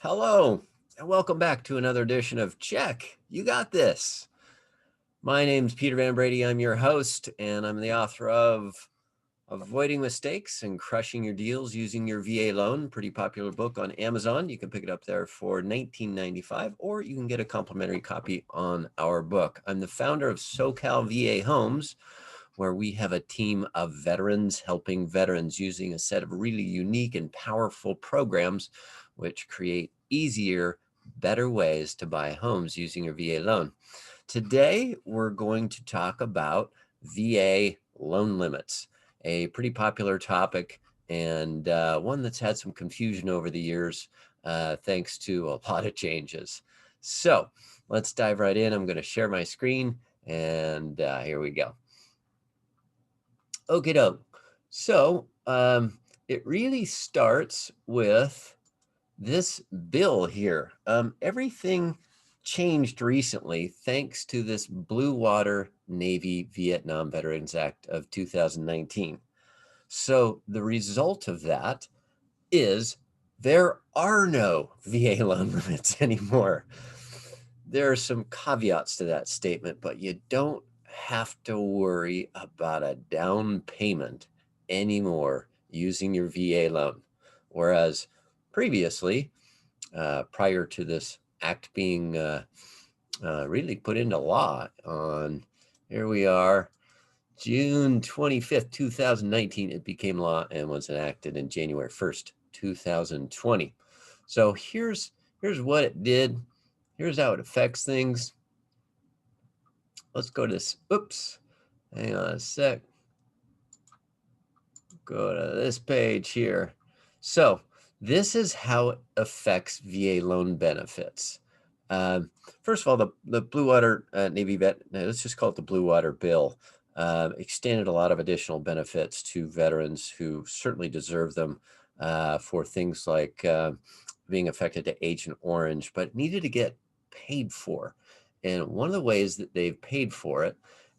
Hello, and welcome back to another edition of Check. You got this. My name's Peter Van Brady. I'm your host, and I'm the author of Avoiding Mistakes and Crushing Your Deals Using Your VA Loan. Pretty popular book on Amazon. You can pick it up there for $19.95, or you can get a complimentary copy on our book. I'm the founder of SoCal VA Homes, where we have a team of veterans helping veterans using a set of really unique and powerful programs which create easier, better ways to buy homes using your VA loan. Today, we're going to talk about VA loan limits, a pretty popular topic and one that's had some confusion over the years thanks to a lot of changes. So let's dive right in. I'm going to share my screen and here we go. Okay, doke. So it really starts with this bill here. Everything changed recently thanks to this Blue Water Navy Vietnam Veterans Act of 2019. So the result of that is there are no VA loan limits anymore. There are some caveats to that statement, but you don't have to worry about a down payment anymore using your VA loan. Whereas previously, prior to this act being really put into law on, here we are, June 25th, 2019, it became law and was enacted in January 1st, 2020. So here's what it did. Here's how it affects things. Let's go to this. Oops, hang on a sec. Go to this page here. So this is how it affects VA loan benefits. First of all, the Blue Water Navy vet, let's just call it the Blue Water Bill, extended a lot of additional benefits to veterans who certainly deserve them for things like being affected to Agent Orange, but needed to get paid for. And one of the ways that they've paid for it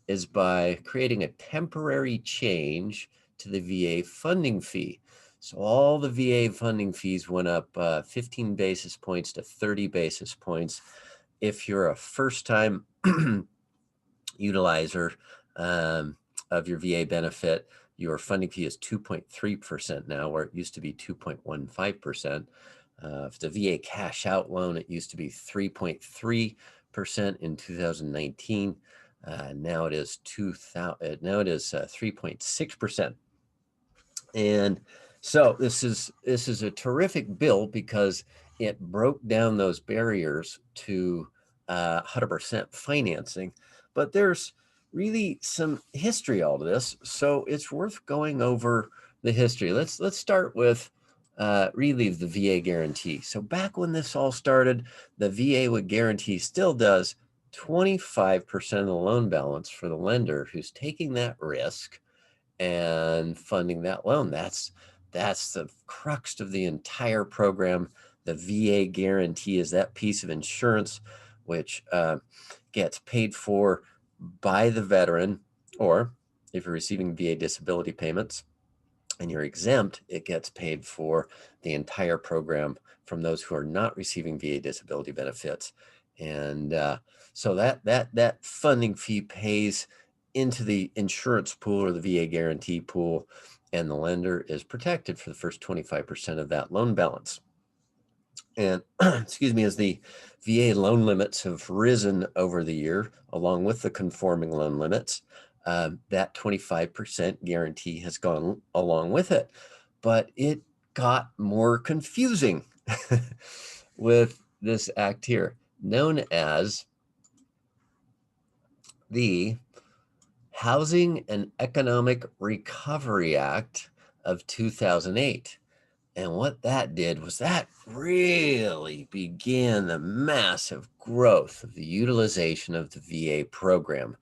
is by creating a temporary change to the VA funding fee. So all the VA funding fees went up 15 basis points to 30 basis points. If you're a first-time utilizer of your VA benefit, your funding fee is 2.3% now, where it used to be 2.15%. If the VA cash out loan, it used to be 3.3% in 2019. Now it is 3.6%. And so this is a terrific bill because it broke down those barriers to 100% financing. But there's really some history all to this, so it's worth going over the history. Let's start with really the VA guarantee. So back when this all started, the VA would guarantee, still does, 25% of the loan balance for the lender who's taking that risk and funding that loan. That's the crux of the entire program. The VA guarantee is that piece of insurance which gets paid for by the veteran, or if you're receiving VA disability payments and you're exempt, it gets paid for the entire program from those who are not receiving VA disability benefits. And so that funding fee pays into the insurance pool or the VA guarantee pool, and the lender is protected for the first 25% of that loan balance. And excuse me, as the VA loan limits have risen over the year, along with the conforming loan limits, that 25% guarantee has gone along with it. But it got more confusing with this act here, known as the Housing and Economic Recovery Act of 2008. And what that did was that really began the massive growth of the utilization of the VA program,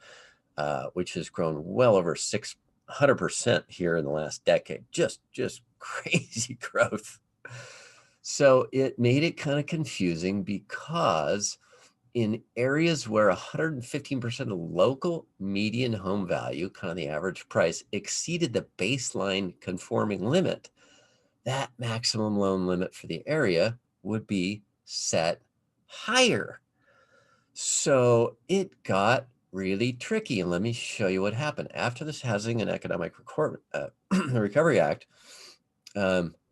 which has grown well over 600% here in the last decade. Just crazy growth. So it made it kind of confusing because in areas where 115% of local median home value, kind of the average price, exceeded the baseline conforming limit, that maximum loan limit for the area would be set higher. So it got really tricky. And let me show you what happened. After this Housing and Economic Recovery Act,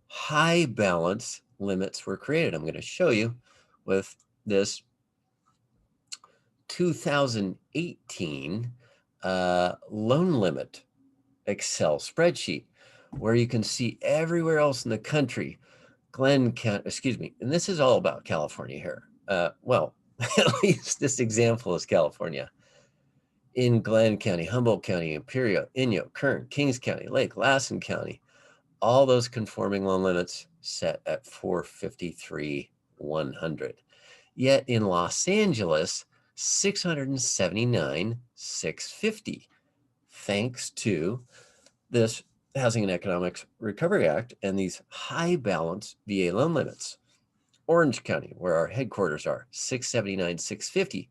high balance limits were created. I'm going to show you with this 2018 loan limit Excel spreadsheet, where you can see everywhere else in the country, Glenn County, excuse me, and this is all about California here. Well, at least this example is California. In Glenn County, Humboldt County, Imperial, Inyo, Kern, Kings County, Lake, Lassen County, all those conforming loan limits set at 453,100. Yet in Los Angeles, 679,650, thanks to this Housing and Economic Recovery Act and these high balance VA loan limits. Orange County, where our headquarters are, 679,650.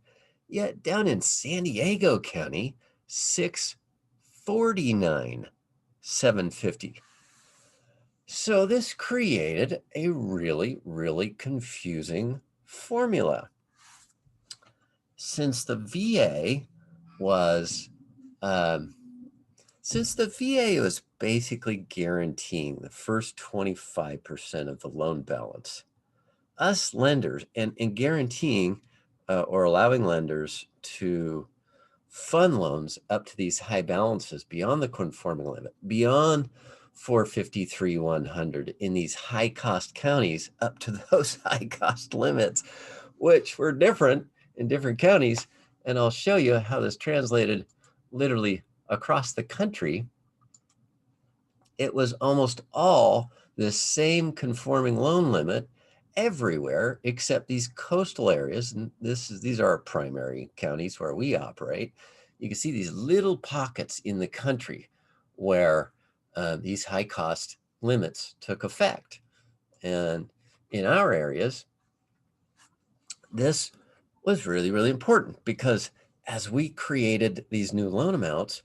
Yet down in San Diego County, 649,750. So this created a really, really confusing formula. Since the VA was basically guaranteeing the first 25% of the loan balance, us lenders and guaranteeing or allowing lenders to fund loans up to these high balances beyond the conforming limit, beyond 453,100 in these high cost counties up to those high cost limits, which were different in different counties. And I'll show you how this translated literally across the country. It was almost all the same conforming loan limit everywhere except these coastal areas. And these are our primary counties where we operate. You can see these little pockets in the country where these high cost limits took effect. And in our areas, this was really, really important because as we created these new loan amounts,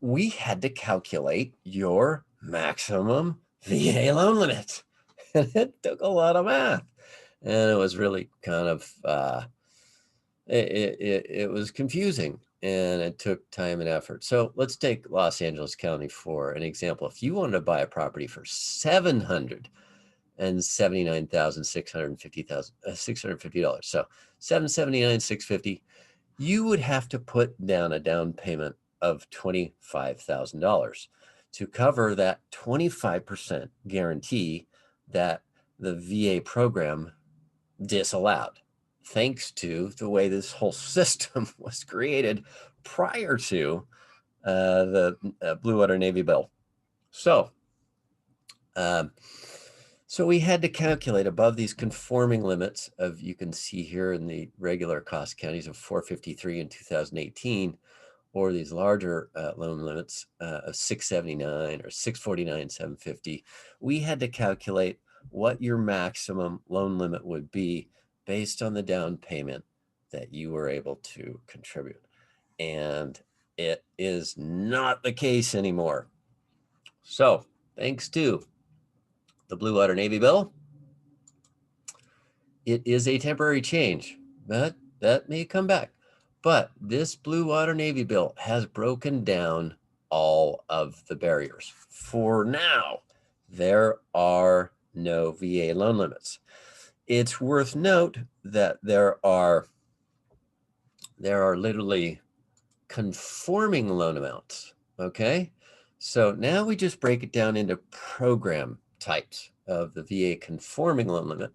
we had to calculate your maximum VA loan limit. And it took a lot of math. And it was really kind of, it was confusing and it took time and effort. So let's take Los Angeles County for an example. If you wanted to buy a property for $650,650, so $779,650, you would have to put down a down payment of $25,000 to cover that 25% guarantee that the VA program disallowed, thanks to the way this whole system was created prior to the Blue Water Navy bill. So we had to calculate above these conforming limits of, you can see here in the regular cost counties of 453 in 2018, or these larger loan limits of 679 or 649, 750. We had to calculate what your maximum loan limit would be based on the down payment that you were able to contribute. And it is not the case anymore. So thanks to the Blue Water Navy bill, it is a temporary change, but that may come back. But this Blue Water Navy bill has broken down all of the barriers. For now, there are no VA loan limits. It's worth note that there are literally conforming loan amounts, okay? So now we just break it down into program types of the VA conforming loan limit,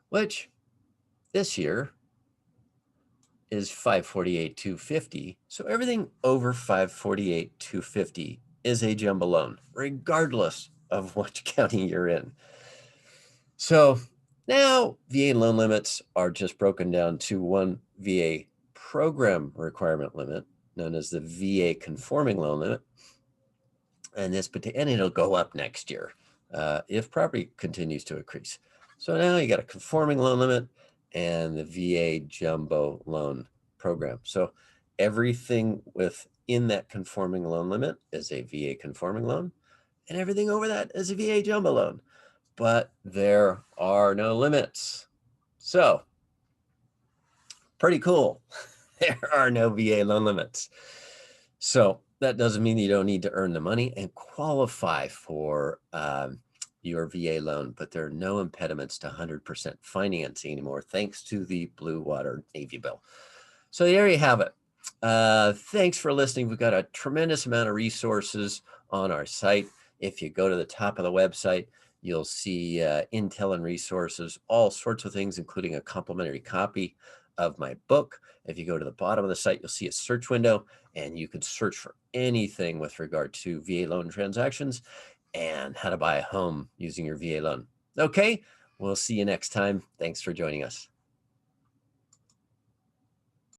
which this year is 548,250. So everything over 548,250 is a jumbo loan, regardless of which county you're in. So now VA loan limits are just broken down to one VA program requirement limit, known as the VA conforming loan limit. And it'll go up next year if property continues to increase. So now you got a conforming loan limit and the VA jumbo loan program. So everything within that conforming loan limit is a VA conforming loan, and everything over that is a VA jumbo loan. But there are no limits. So pretty cool. There are no VA loan limits. So that doesn't mean you don't need to earn the money and qualify for your VA loan, but there are no impediments to 100% financing anymore, thanks to the Blue Water Navy bill. So there you have it. Thanks for listening. We've got a tremendous amount of resources on our site. If you go to the top of the website, you'll see intel and resources, all sorts of things, including a complimentary copy of my book. If you go to the bottom of the site, you'll see a search window, and you can search for anything with regard to VA loan transactions and how to buy a home using your VA loan. Okay, we'll see you next time. Thanks for joining us.